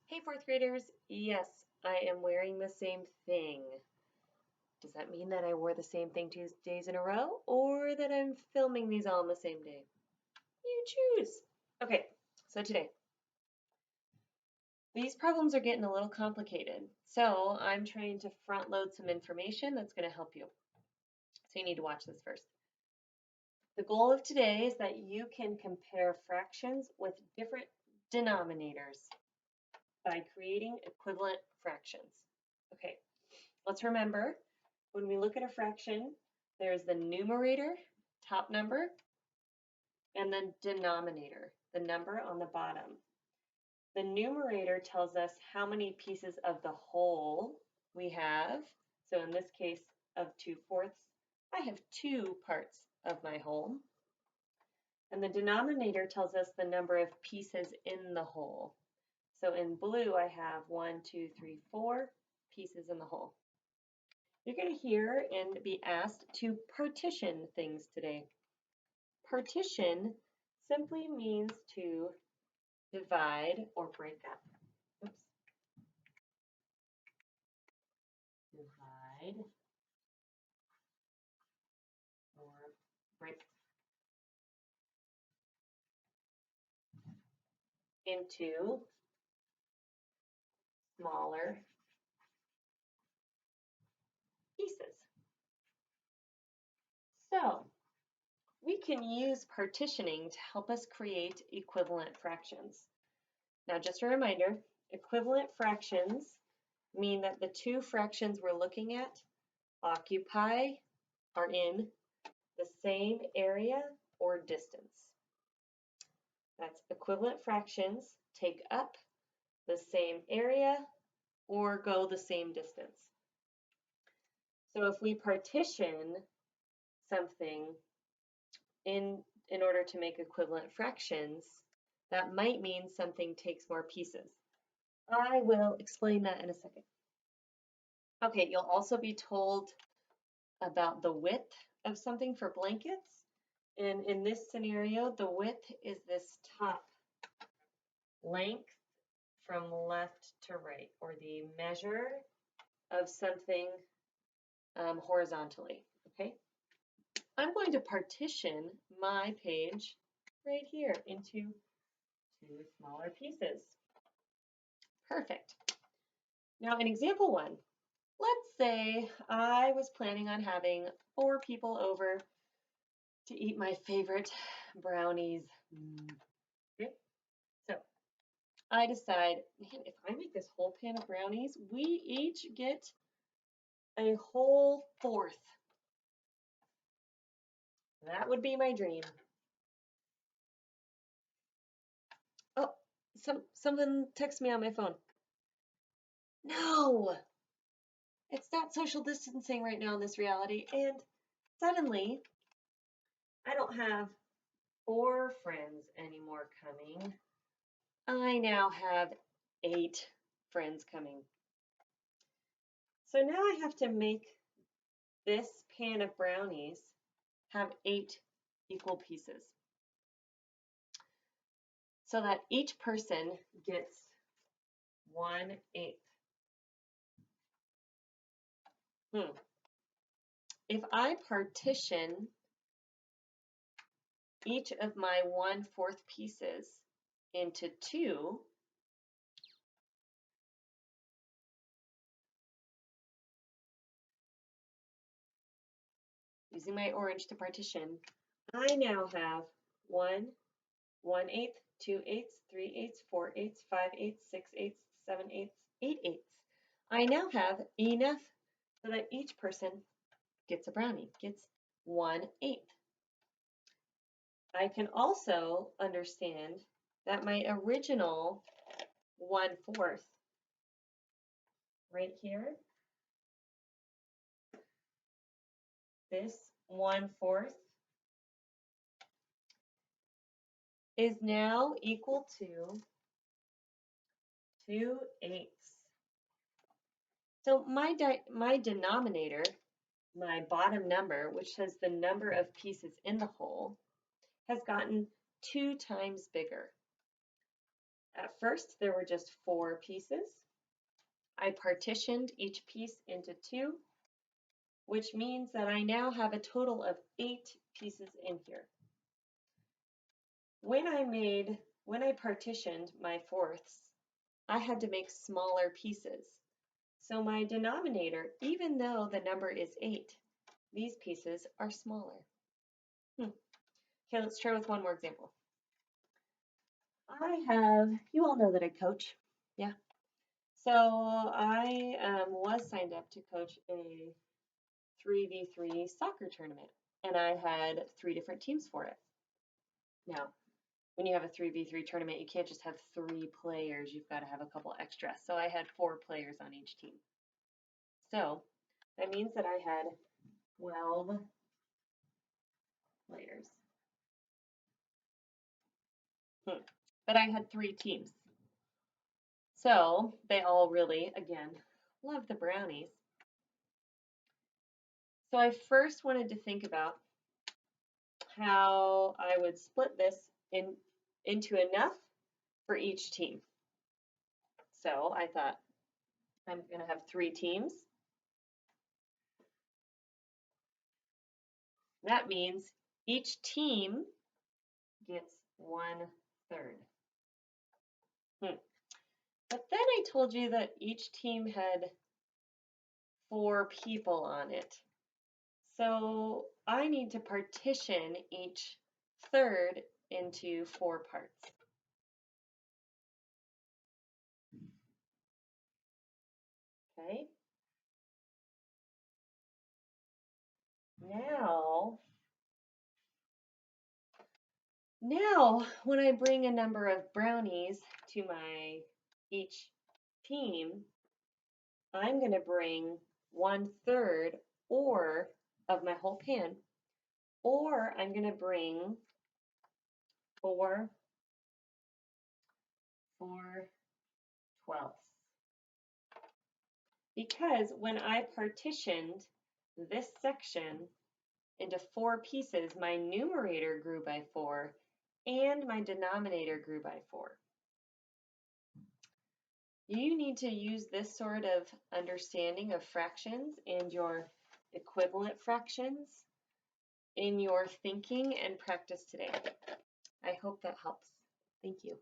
Hey, fourth graders. Yes, I am wearing the same thing. Does that mean that I wore the same thing 2 days in a row or that I'm filming these all on the same day? You choose. Okay, so today, these problems are getting a little complicated. So I'm trying to front load some information that's going to help you. So you need to watch this first. The goal of today is that you can compare fractions with different denominators by creating equivalent fractions. Okay, let's remember when we look at a fraction, there's the numerator, top number, and then denominator, the number on the bottom. The numerator tells us how many pieces of the whole we have. So in this case of 2/4, I have 2 parts of my whole. And the denominator tells us the number of pieces in the whole. So in blue, I have 1, 2, 3, 4 pieces in the whole. You're going to hear and be asked to partition things today. Partition simply means to divide or break up. Oops. Divide or break into smaller pieces. So we can use partitioning to help us create equivalent fractions. Now, just a reminder, equivalent fractions mean that the two fractions we're looking at are in the same area or distance. That's equivalent fractions take up the same area or go the same distance. So if we partition something in order to make equivalent fractions, that might mean something takes more pieces. I will explain that in a second. Okay, you'll also be told about the width of something for blankets. And in this scenario, the width is this top length from left to right, or the measure of something horizontally, okay? I'm going to partition my page right here into 2 smaller pieces. Perfect. Now in example 1, let's say I was planning on having 4 people over to eat my favorite brownies. Okay, so I decide, man, if I make this whole pan of brownies, we each get a whole 4th. That would be my dream. Oh, something texted me on my phone. No, it's not social distancing right now in this reality. And suddenly, I don't have 4 friends anymore coming. I now have 8 friends coming. So now I have to make this pan of brownies have 8 equal pieces so that each person gets 1/8. If I partition each of my 1/4 pieces into 2, using my orange to partition, I now have 1/8, 2/8, 3/8, 4/8, 5/8, 6/8, 7/8, 8/8. I now have enough so that each person gets a brownie, gets 1/8. I can also understand that my original 1/4 right here, this 1/4 is now equal to 2/8. So my denominator, my bottom number, which says the number of pieces in the whole, has gotten 2 times bigger. At first, there were just 4 pieces. I partitioned each piece into 2, which means that I now have a total of 8 pieces in here. When I partitioned my fourths, I had to make smaller pieces. So my denominator, even though the number is 8, these pieces are smaller. Okay, let's try with one more example. You all know that I coach. Yeah. So I was signed up to coach a 3v3 soccer tournament, and I had 3 different teams for it. Now, when you have a 3v3 tournament, you can't just have 3 players, you've got to have a couple extra. So I had 4 players on each team. So that means that I had 12 players. But I had 3 teams. So they all really, again, love the brownies. So I first wanted to think about how I would split this into enough for each team. So I thought I'm going to have 3 teams. That means each team gets 1/3. But then I told you that each team had 4 people on it. So I need to partition each third into 4 parts. Okay. Now when I bring a number of brownies to each team, I'm going to bring 1/3 or of my whole pan, or I'm going to bring 4/12. Because when I partitioned this section into 4 pieces, my numerator grew by 4 and my denominator grew by 4. You need to use this sort of understanding of fractions and your equivalent fractions in your thinking and practice today. I hope that helps. Thank you.